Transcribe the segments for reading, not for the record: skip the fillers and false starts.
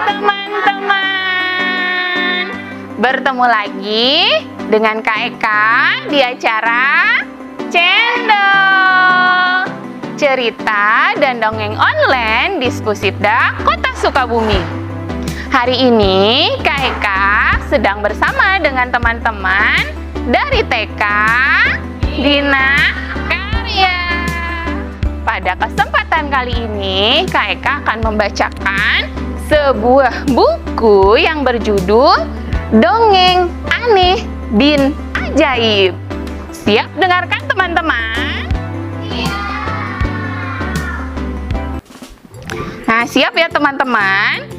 teman-teman. Bertemu lagi dengan Kak Eka di acara Cendol, cerita dan dongeng online Diskusibda Kota Sukabumi. Hari ini Kak Eka sedang bersama dengan teman-teman dari TK Dina Karya. Pada kesempatan kali ini Kak Eka akan membacakan sebuah buku yang berjudul Dongeng Aneh bin Ajaib. Siap dengarkan teman-teman? Nah, siap ya teman-teman?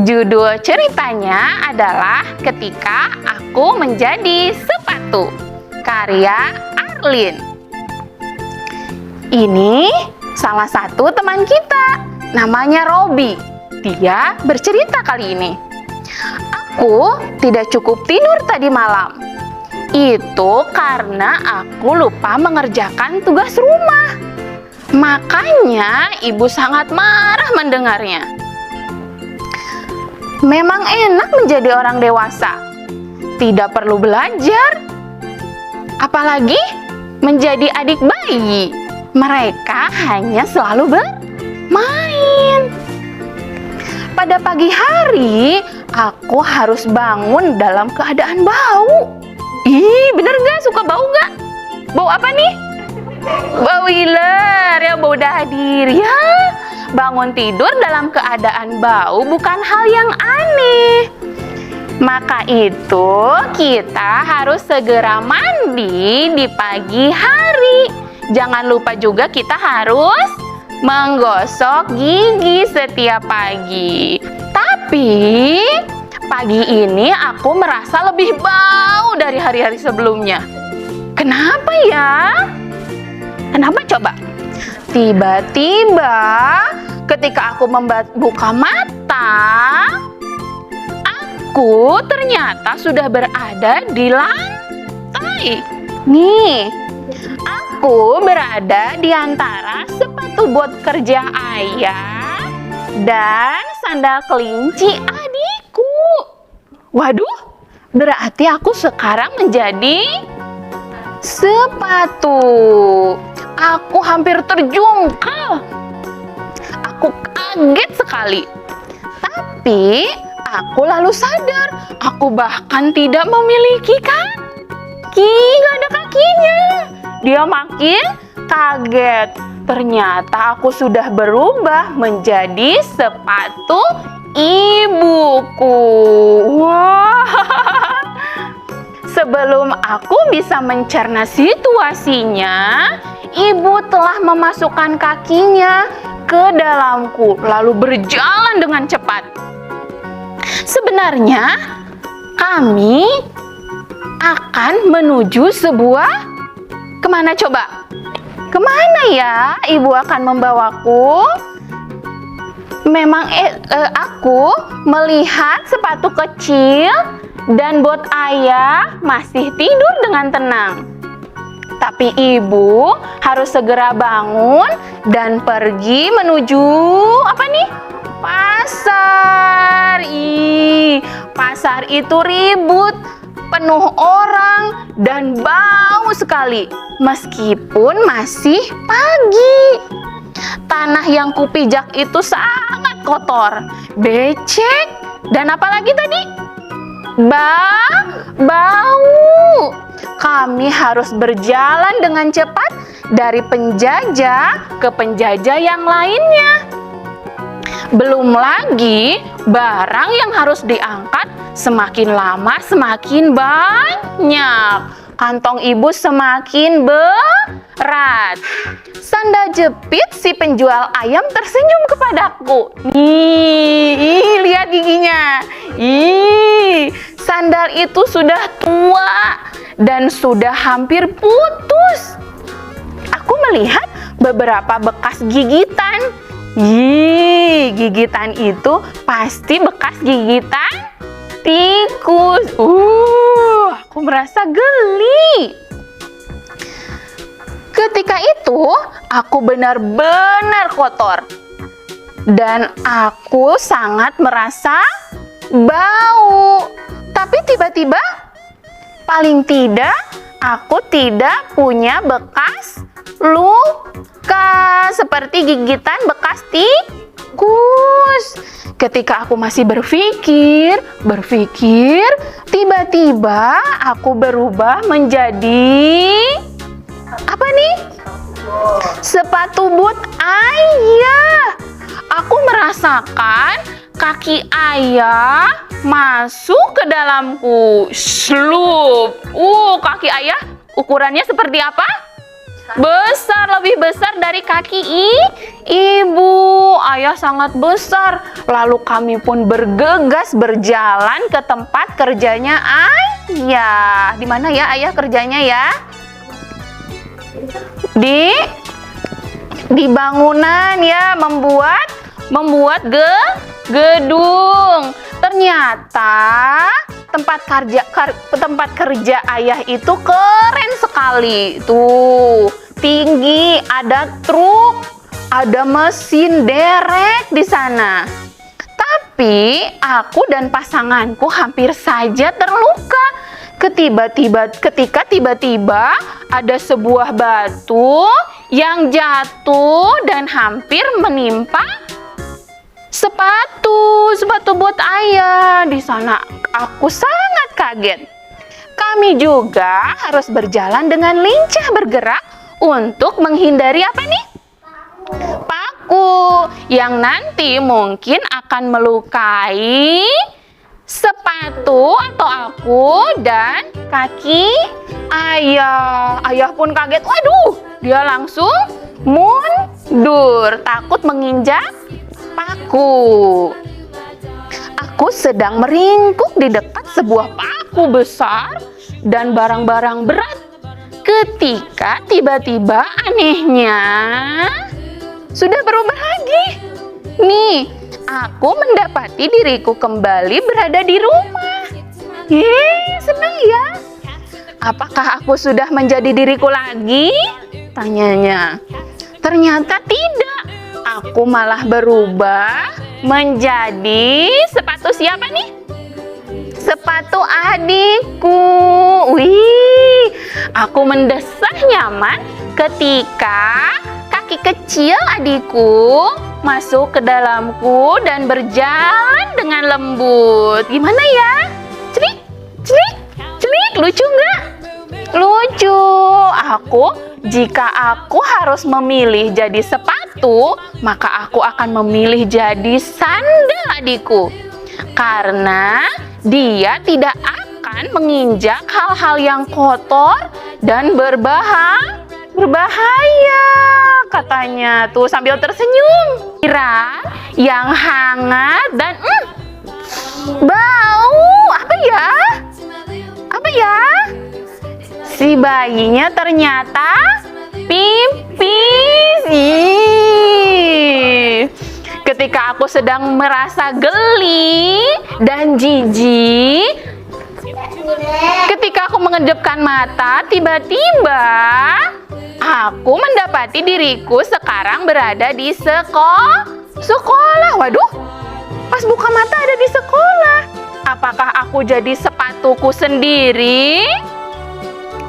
Judul ceritanya adalah Ketika Aku Menjadi Sepatu, karya Arlin. Ini salah satu teman kita, namanya Robi. Dia bercerita kali ini. Aku tidak cukup tidur tadi malam. Itu karena aku lupa mengerjakan tugas rumah. Makanya ibu sangat marah mendengarnya. Memang enak menjadi orang dewasa. Tidak perlu belajar. Apalagi menjadi adik bayi. Mereka hanya selalu bermain. Pada pagi hari, aku harus bangun dalam keadaan bau. Ih, bener gak? Suka bau gak? Bau apa nih? Bau iler, ya bau dadir. Ya, bangun tidur dalam keadaan bau bukan hal yang aneh. Maka itu kita harus segera mandi di pagi hari. Jangan lupa juga kita harus menggosok gigi setiap pagi. Tapi pagi ini aku merasa lebih bau dari hari-hari sebelumnya. Kenapa ya? Kenapa coba? Tiba-tiba ketika aku membuka mata, aku ternyata sudah berada di lantai. Nih, aku berada di antara sepatu bot kerja ayah dan sandal kelinci adikku. Waduh, berarti aku sekarang menjadi sepatu. Aku hampir terjungkal. Aku kaget sekali. Tapi aku lalu sadar, aku bahkan tidak memiliki kaki. Gak ada kakinya. Dia makin kaget. Ternyata aku sudah berubah menjadi sepatu ibuku. Wah. Sebelum aku bisa mencerna situasinya, ibu telah memasukkan kakinya ke dalamku, lalu berjalan dengan cepat. Sebenarnya, kami akan menuju sebuah... Kemana coba? Kemana ya ibu akan membawaku? Memang aku melihat sepatu kecil dan bot ayah masih tidur dengan tenang. Tapi ibu harus segera bangun dan pergi menuju apa nih? Pasar. Pasar itu ribut, penuh orang dan bau sekali. Meskipun masih pagi. Tanah yang kupijak itu sangat kotor, becek, dan apalagi tadi? Bau. Kami harus berjalan dengan cepat dari penjajah ke penjajah yang lainnya. Belum lagi barang yang harus diangkat semakin lama semakin banyak. Kantong ibu semakin berat. Sandal jepit si penjual ayam tersenyum kepadaku. Ih, lihat giginya. Sandal itu sudah tua dan sudah hampir putus. Aku melihat beberapa bekas gigitan. Gigitan itu pasti bekas gigitan tikus. Aku merasa geli. Ketika itu, aku benar-benar kotor. dan aku sangat merasa bau. Tapi tiba-tiba, paling tidak aku tidak punya bekas luka seperti gigitan bekas tikus. Ketika aku masih berpikir, tiba-tiba aku berubah menjadi apa nih? Sepatu boot ayah. Aku merasakan kaki ayah masuk ke dalamku. Slup. Kaki ayah ukurannya seperti apa? Besar, lebih besar dari kaki ibu. Ayah sangat besar. Lalu kami pun bergegas berjalan ke tempat kerjanya ayah. Di mana ya ayah kerjanya ya? Di bangunan ya, membuat gedung. Ternyata tempat kerja ayah itu keren sekali. Tuh, tinggi, ada truk, ada mesin derek di sana. Tapi aku dan pasanganku hampir saja terluka ketika tiba-tiba ada sebuah batu yang jatuh dan hampir menimpa sepatu boot ayah. Di sana aku sangat kaget. Kami juga harus berjalan dengan lincah bergerak untuk menghindari apa nih? Paku yang nanti mungkin akan melukai sepatu atau aku dan kaki ayah. Ayah pun kaget. Waduh, dia langsung mundur, takut menginjak paku. Aku sedang meringkuk di dekat sebuah paku besar dan barang-barang berat. Ketika tiba-tiba anehnya sudah berubah lagi. Nih, aku mendapati diriku kembali berada di rumah. Senang ya. Apakah aku sudah menjadi diriku lagi? Tanyanya. Ternyata tidak. Aku malah berubah menjadi sepatu siapa nih? Sepatu adikku. Wih, aku mendesah nyaman ketika kaki kecil adikku masuk ke dalamku dan berjalan dengan lembut. Gimana ya? Celik, celik, celik. Lucu nggak? Lucu. Jika aku harus memilih jadi sepatu, maka aku akan memilih jadi sandal adikku. Karena dia tidak akan menginjak hal-hal yang kotor dan berbahaya, katanya tuh sambil tersenyum. Kira yang hangat dan bau. Apa ya? Si bayinya ternyata pipis. Ketika aku sedang merasa geli dan jijik, ketika aku mengedipkan mata, tiba-tiba aku mendapati diriku sekarang berada di sekolah. Waduh, pas buka mata ada di sekolah. Apakah aku jadi sepatuku sendiri?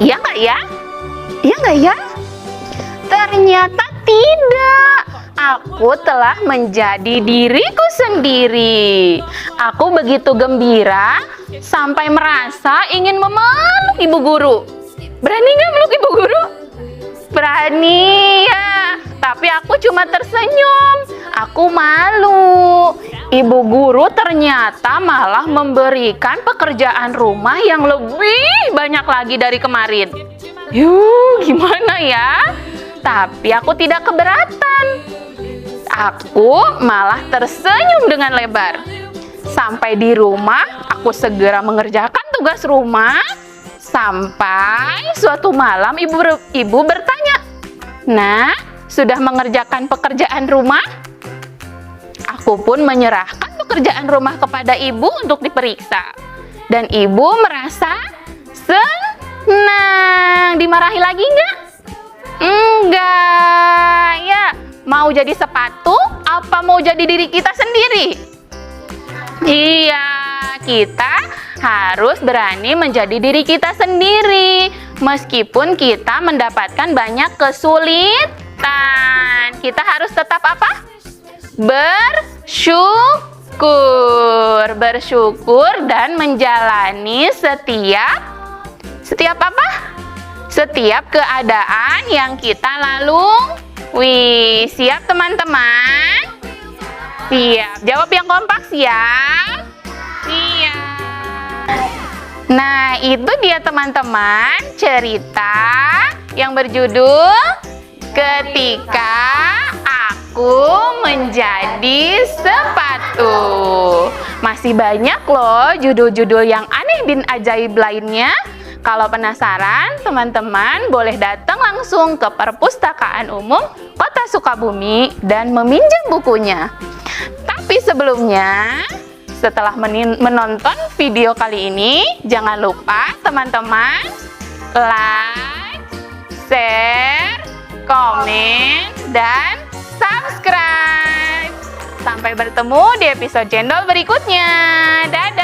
Iya nggak ya? Iya nggak ya? Ternyata tidak. Aku telah menjadi diriku sendiri. Aku begitu gembira sampai merasa ingin memeluk ibu guru. Berani nggak meluk ibu guru? Berani ya. Tapi aku cuma tersenyum. Aku malu. Ibu guru ternyata malah memberikan pekerjaan rumah yang lebih banyak lagi dari kemarin. Gimana ya? Tapi aku tidak keberatan. Aku malah tersenyum dengan lebar. Sampai di rumah, aku segera mengerjakan tugas rumah. Sampai suatu malam ibu bertanya, "Nah, sudah mengerjakan pekerjaan rumah?" Aku pun menyerahkan pekerjaan rumah kepada ibu untuk diperiksa. Dan ibu merasa senang. Dimarahi lagi enggak? Enggak. Ya, Mau jadi sepatu apa mau jadi diri kita sendiri? Iya, kita harus berani menjadi diri kita sendiri. Meskipun kita mendapatkan banyak kesulitan, kita harus tetap apa? Bersyukur dan menjalani setiap apa? Setiap keadaan yang kita lalui. Siap teman-teman? Siap. Jawab yang kompak, siap? Siap. Nah, itu dia teman-teman cerita yang berjudul Ketika Aku Menjadi Sepatu. Masih banyak loh judul-judul yang aneh dan ajaib lainnya. Kalau penasaran, teman-teman boleh datang langsung ke Perpustakaan Umum Kota Sukabumi dan meminjam bukunya. Tapi sebelumnya, setelah menonton video kali ini, jangan lupa teman-teman like, share, komen, dan subscribe. Sampai bertemu di episode Cendol berikutnya. Dadah!